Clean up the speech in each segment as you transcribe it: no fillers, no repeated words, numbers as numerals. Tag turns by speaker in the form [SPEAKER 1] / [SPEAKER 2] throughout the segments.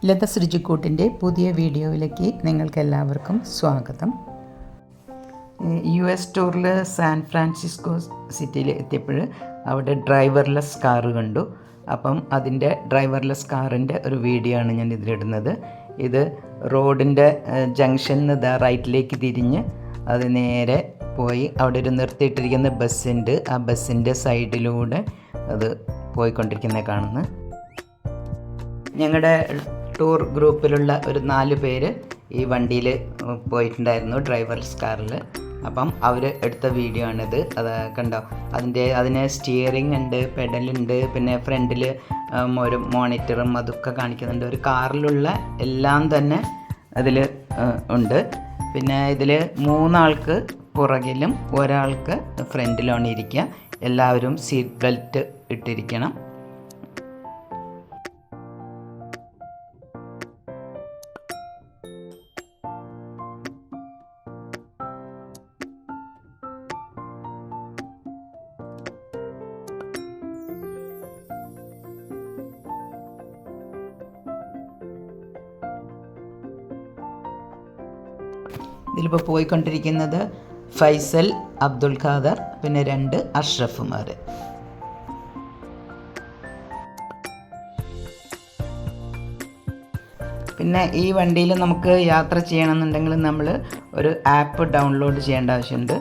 [SPEAKER 1] ലത സൃജിക്കൂട്ടിൻ്റെ പുതിയ വീഡിയോയിലേക്ക് നിങ്ങൾക്കെല്ലാവർക്കും സ്വാഗതം. US ടൂറിൽ സാൻ ഫ്രാൻസിസ്കോ സിറ്റിയിൽ എത്തിയപ്പോൾ അവിടെ ഡ്രൈവർലെസ് കാറ് കണ്ടു. അപ്പം അതിൻ്റെ ഡ്രൈവർലെസ് കാറിൻ്റെ ഒരു വീഡിയോ ആണ് ഞാൻ ഇതിലിടുന്നത്. ഇത് റോഡിൻ്റെ ജംഗ്ഷനിൽ നിന്ന് റൈറ്റിലേക്ക് തിരിഞ്ഞ് അത് നേരെ പോയി അവിടെ ഒരു നിർത്തിയിട്ടിരിക്കുന്ന ബസ്സുണ്ട്. ആ ബസ്സിൻ്റെ സൈഡിലൂടെ അത് പോയിക്കൊണ്ടിരിക്കുന്നത് കാണുന്നു. ഞങ്ങളുടെ ടൂർ ഗ്രൂപ്പിലുള്ള ഒരു 4 പേര് ഈ വണ്ടിയിൽ പോയിട്ടുണ്ടായിരുന്നു, ഡ്രൈവർലെസ് കാറിൽ. അപ്പം അവർ എടുത്ത വീഡിയോ ആണിത്. അത് കണ്ടോ, അതിന് സ്റ്റിയറിംഗ് ഉണ്ട്, പെഡലുണ്ട്, പിന്നെ ഫ്രണ്ടിൽ ഒരു മോണിറ്ററും അതൊക്കെ കാണിക്കുന്നുണ്ട്. ഒരു കാറിലുള്ള എല്ലാം തന്നെ അതിൽ ഉണ്ട്. പിന്നെ ഇതിൽ 3 ആൾക്ക് പുറകിലും ഒരാൾക്ക് ഫ്രണ്ടിലാണ് ഇരിക്കുക. എല്ലാവരും സീറ്റ് ബെൽറ്റ് ഇട്ടിരിക്കണം. ഇതിലിപ്പോൾ പോയിക്കൊണ്ടിരിക്കുന്നത് ഫൈസൽ, അബ്ദുൽ ഖാദർ, പിന്നെ 2 അഷ്റഫുമാർ. പിന്നെ ഈ വണ്ടിയിൽ നമുക്ക് യാത്ര ചെയ്യണമെന്നുണ്ടെങ്കിൽ നമ്മൾ ഒരു ആപ്പ് ഡൗൺലോഡ് ചെയ്യേണ്ട ആവശ്യമുണ്ട്.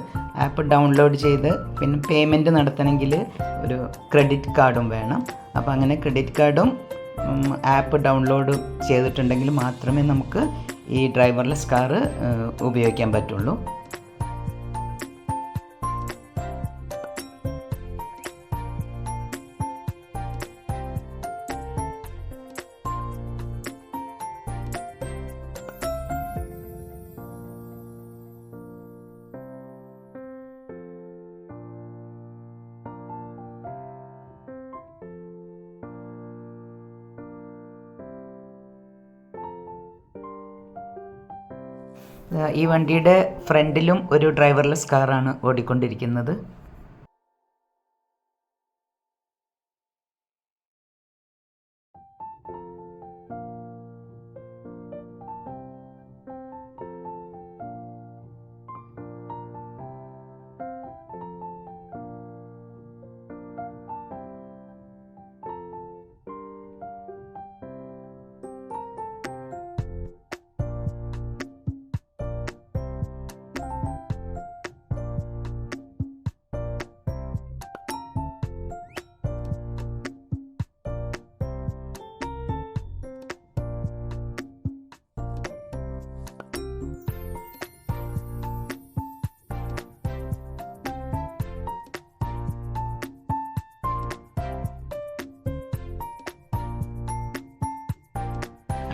[SPEAKER 1] ആപ്പ് ഡൗൺലോഡ് ചെയ്ത് പിന്നെ പേയ്മെൻറ്റ് നടത്തണമെങ്കിൽ ഒരു ക്രെഡിറ്റ് കാർഡും വേണം. അപ്പോൾ അങ്ങനെ ക്രെഡിറ്റ് കാർഡും ആപ്പ് ഡൗൺലോഡ് ചെയ്തിട്ടുണ്ടെങ്കിൽ മാത്രമേ നമുക്ക് ഈ ഡ്രൈവർലെസ് കാറ് ഉപയോഗിക്കാൻ പറ്റുള്ളൂ. ഈ വണ്ടിയുടെ ഫ്രണ്ടിലും ഒരു ഡ്രൈവർലെസ് കാറാണ് ഓടിക്കൊണ്ടിരിക്കുന്നത്.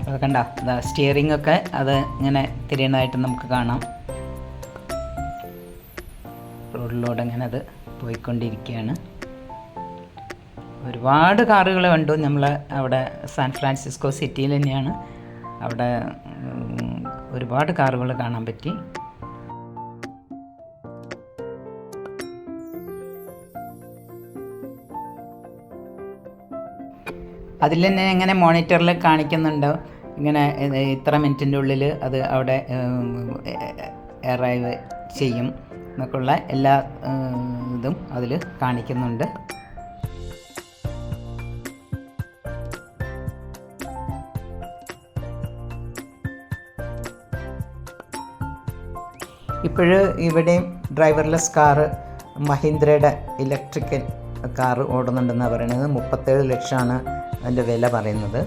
[SPEAKER 1] അപ്പോൾ കണ്ട സ്റ്റിയറിംഗ് ഒക്കെ അത് ഇങ്ങനെ തിരിയണതായിട്ട് നമുക്ക് കാണാം. റോഡിലൂടെ ഇങ്ങനെ അത് പോയിക്കൊണ്ടിരിക്കുകയാണ്. ഒരുപാട് കാറുകൾ കണ്ടു. നമ്മൾ അവിടെ സാൻ ഫ്രാൻസിസ്കോ സിറ്റിയിൽ തന്നെയാണ്. അവിടെ ഒരുപാട് കാറുകൾ കാണാൻ പറ്റി. അതിൽ തന്നെ ഇങ്ങനെ മോണിറ്ററിൽ കാണിക്കുന്നുണ്ടോ, ഇങ്ങനെ ഇത്ര മിനിറ്റിൻ്റെ ഉള്ളിൽ അത് അവിടെ അറൈവ് ചെയ്യും എന്നൊക്കെയുള്ള എല്ലാ ഇതും അതിൽ കാണിക്കുന്നുണ്ട്. ഇവിടെ ഡ്രൈവർലെസ് കാറ് മഹീന്ദ്രയുടെ ഇലക്ട്രിക്കൽ കാറ് ഓടുന്നുണ്ടെന്നാണ് പറയുന്നത്. 37 ലക്ഷമാണ് അതിൻ്റെ വില പറയുന്നത്.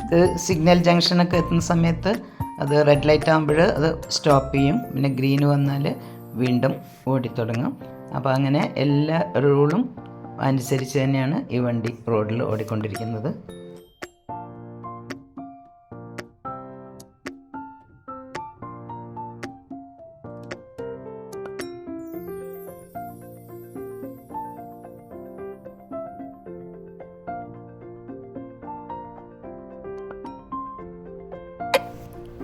[SPEAKER 1] ഇത് സിഗ്നൽ ജംഗ്ഷനൊക്കെ എത്തുന്ന സമയത്ത് അത് റെഡ് ലൈറ്റ് ആകുമ്പോൾ അത് സ്റ്റോപ്പ് ചെയ്യും. പിന്നെ ഗ്രീന് വന്നാൽ വീണ്ടും ഓടിത്തുടങ്ങും. അപ്പോൾ അങ്ങനെ എല്ലാ റൂളും അനുസരിച്ച് തന്നെയാണ് ഈ വണ്ടി റോഡിൽ ഓടിക്കൊണ്ടിരിക്കുന്നത്.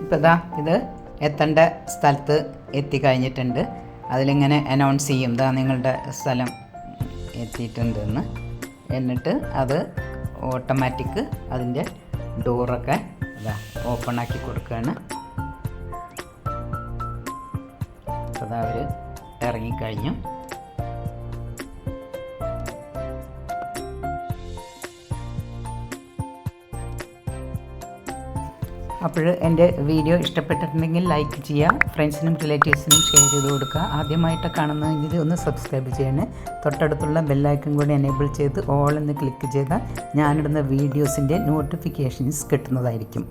[SPEAKER 1] ഇപ്പോൾ ഇതാ ഇത് എത്തേണ്ട സ്ഥലത്ത് എത്തിക്കഴിഞ്ഞിട്ടുണ്ട്. അതിലിങ്ങനെ അനൗൺസ് ചെയ്യും, ഇതാ നിങ്ങളുടെ സ്ഥലം എത്തിയിട്ടുണ്ടെന്ന്. എന്നിട്ട് അത് ഓട്ടോമാറ്റിക് അതിൻ്റെ ഡോറൊക്കെ ഇതാ ഓപ്പണാക്കി കൊടുക്കുകയാണ്. അപ്പോൾ അവർ ഇറങ്ങിക്കഴിഞ്ഞു. അപ്പോൾ എൻ്റെ വീഡിയോ ഇഷ്ടപ്പെട്ടിട്ടുണ്ടെങ്കിൽ ലൈക്ക് ചെയ്യുക, ഫ്രണ്ട്സിനും റിലേറ്റീവ്സിനും ഷെയർ ചെയ്ത് കൊടുക്കുക. ആദ്യമായിട്ട് കാണുന്നതെങ്കിൽ ഒന്ന് സബ്സ്ക്രൈബ് ചെയ്യണേ. തൊട്ടടുത്തുള്ള ബെല്ലൈക്കൺ കൂടി എനേബിൾ ചെയ്ത് ഓൾ എന്ന് ക്ലിക്ക് ചെയ്താൽ ഞാനിടുന്ന വീഡിയോസിൻ്റെ നോട്ടിഫിക്കേഷൻസ് കിട്ടുന്നതായിരിക്കും.